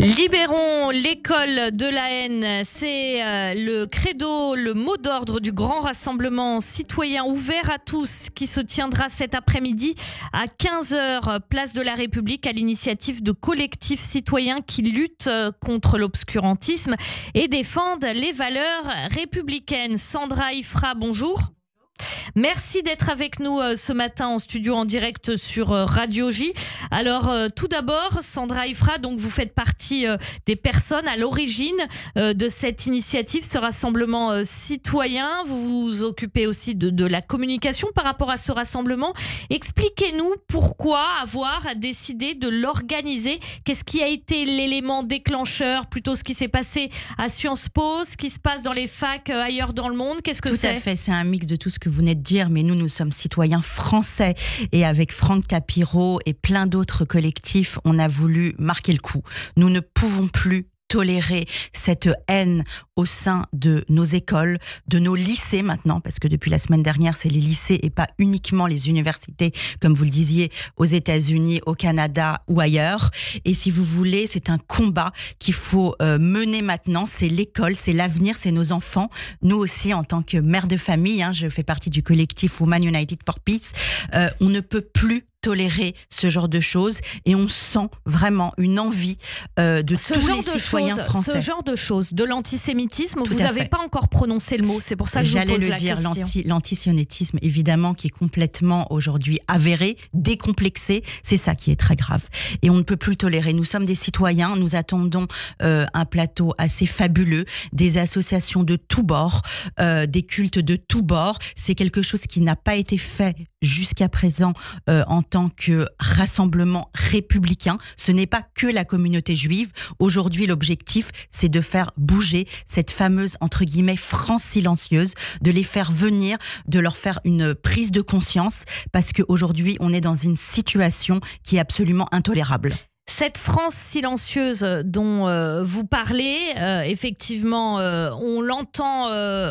Libérons l'école de la haine, c'est le credo, le mot d'ordre du grand rassemblement citoyen ouvert à tous qui se tiendra cet après-midi à 15h, place de la République, à l'initiative de collectifs citoyens qui luttent contre l'obscurantisme et défendent les valeurs républicaines. Sandra Ifra, bonjour. Merci d'être avec nous ce matin en studio en direct sur Radio J. Alors tout d'abord, Sandra Ifra, donc vous faites partie des personnes à l'origine de cette initiative, ce rassemblement citoyen. Vous vous occupez aussi de la communication par rapport à ce rassemblement. Expliquez-nous pourquoi avoir décidé de l'organiser. Qu'est-ce qui a été l'élément déclencheur, plutôt ce qui s'est passé à Sciences Po, ce qui se passe dans les facs ailleurs dans le monde? Qu'est-ce que c'est? Tout à fait, c'est un mix de tout ce que vous venez de dire, mais nous sommes citoyens français et avec Franck Capiro et plein d'autres collectifs, on a voulu marquer le coup. Nous ne pouvons plus tolérer cette haine au sein de nos écoles, de nos lycées maintenant, parce que depuis la semaine dernière, c'est les lycées et pas uniquement les universités, comme vous le disiez, aux États-Unis, au Canada ou ailleurs. Et si vous voulez, c'est un combat qu'il faut mener maintenant. C'est l'école, c'est l'avenir, c'est nos enfants. Nous aussi, en tant que mère de famille, je fais partie du collectif Women United for Peace, on ne peut plus tolérer ce genre de choses et on sent vraiment une envie de tous les citoyens français. Ce genre de choses, de l'antisémitisme, vous n'avez pas encore prononcé le mot, c'est pour ça que je vous pose la question. J'allais le dire, l'antisionisme, évidemment, qui est complètement aujourd'hui avéré, décomplexé, c'est ça qui est très grave. Et on ne peut plus le tolérer. Nous sommes des citoyens, nous attendons un plateau assez fabuleux, des associations de tous bords, des cultes de tous bords. C'est quelque chose qui n'a pas été fait jusqu'à présent en tant que rassemblement républicain. Ce n'est pas que la communauté juive. Aujourd'hui, l'objectif, c'est de faire bouger cette fameuse, entre guillemets, France silencieuse, de les faire venir, de leur faire une prise de conscience, parce qu'aujourd'hui, on est dans une situation qui est absolument intolérable. Cette France silencieuse dont vous parlez, effectivement, on l'entend,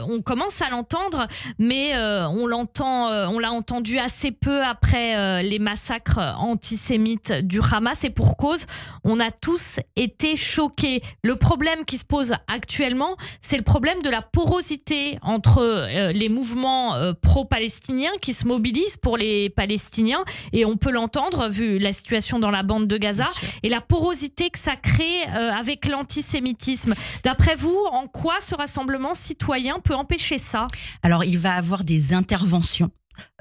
on commence à l'entendre, mais on l'a entendu assez peu après les massacres antisémites du Hamas, et pour cause, on a tous été choqués. Le problème qui se pose actuellement, c'est le problème de la porosité entre les mouvements pro-palestiniens qui se mobilisent pour les Palestiniens, et on peut l'entendre vu la situation dans la bande de Gaza. Et la porosité que ça crée avec l'antisémitisme. D'après vous, en quoi ce rassemblement citoyen peut empêcher ça? Alors, il va avoir des interventions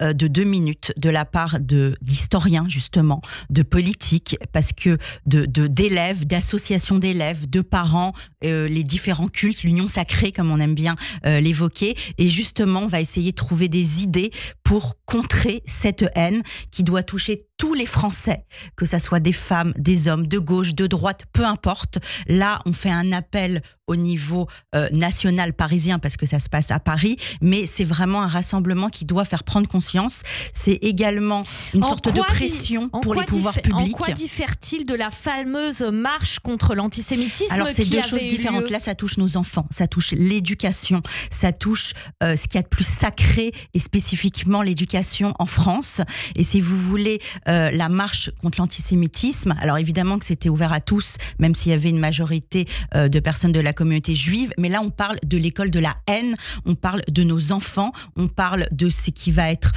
de 2 minutes de la part d'historiens, justement, de politiques, parce que d'élèves, d'associations d'élèves, de parents, les différents cultes, l'union sacrée, comme on aime bien l'évoquer. Et justement, on va essayer de trouver des idées pour contrer cette haine qui doit toucher tous les Français, que ça soit des femmes, des hommes, de gauche, de droite, peu importe. Là, on fait un appel au niveau national parisien, parce que ça se passe à Paris, mais c'est vraiment un rassemblement qui doit faire prendre conscience. C'est également une sorte de pression pour les pouvoirs publics. En quoi diffère-t-il de la fameuse marche contre l'antisémitisme? Alors, c'est deux choses différentes. Là, ça touche nos enfants, ça touche l'éducation, ça touche ce qu'il y a de plus sacré, et spécifiquement l'éducation en France. Et si vous voulez, la marche contre l'antisémitisme, alors évidemment que c'était ouvert à tous, même s'il y avait une majorité de personnes de la communauté juive, mais là on parle de l'école de la haine, on parle de nos enfants, on parle de ce qui va être,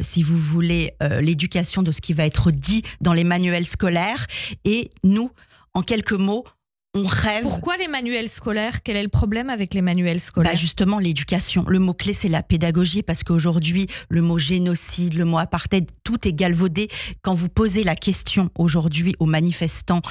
si vous voulez, l'éducation de ce qui va être dit dans les manuels scolaires. Et nous, en quelques mots, on rêve. Pourquoi les manuels scolaires? Quel est le problème avec les manuels scolaires? Justement, l'éducation. Le mot-clé, c'est la pédagogie, parce qu'aujourd'hui, le mot génocide, le mot apartheid, tout est galvaudé. Quand vous posez la question aujourd'hui aux manifestants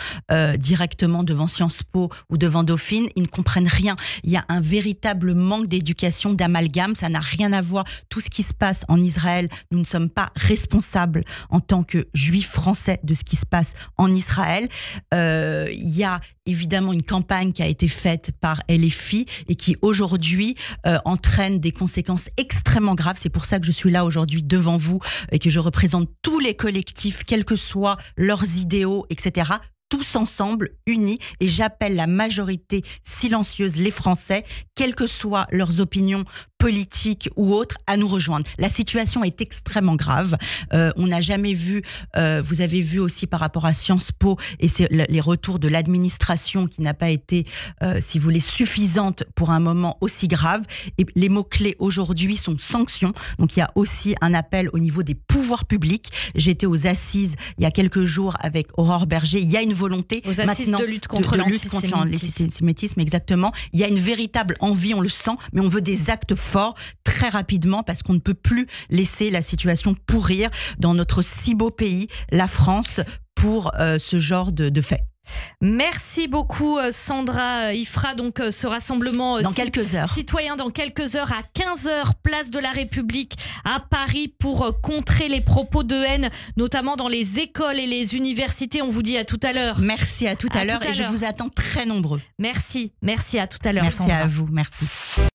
directement devant Sciences Po ou devant Dauphine, ils ne comprennent rien. Il y a un véritable manque d'éducation, d'amalgame. Ça n'a rien à voir. Tout ce qui se passe en Israël, nous ne sommes pas responsables en tant que juifs français de ce qui se passe en Israël. Il y a évidemment une campagne qui a été faite par LFI et qui aujourd'hui entraîne des conséquences extrêmement graves. C'est pour ça que je suis là aujourd'hui devant vous et que je représente tous les collectifs, quels que soient leurs idéaux, etc. Tous ensemble, unis, et j'appelle la majorité silencieuse, les Français, quelles que soient leurs opinions politiques ou autres à nous rejoindre. La situation est extrêmement grave. On n'a jamais vu, vous avez vu aussi par rapport à Sciences Po, et c'est les retours de l'administration qui n'a pas été, si vous voulez, suffisante pour un moment aussi grave. Et les mots-clés aujourd'hui sont sanctions. Donc il y a aussi un appel au niveau des pouvoirs publics. J'étais aux assises il y a quelques jours avec Aurore Berger. Il y a une volonté aux assises maintenant de lutte contre l'antisémitisme, exactement. Il y a une véritable envie, on le sent, mais on veut des actes forts très rapidement parce qu'on ne peut plus laisser la situation pourrir dans notre si beau pays, la France, pour ce genre de faits. Merci beaucoup Sandra. Il fera donc ce rassemblement dans quelques heures. Citoyen dans quelques heures à 15h, place de la République à Paris, pour contrer les propos de haine, notamment dans les écoles et les universités. On vous dit à tout à l'heure. Merci, à tout à l'heure, et je vous attends très nombreux. Merci à tout à l'heure. Merci Sandra. À vous, merci.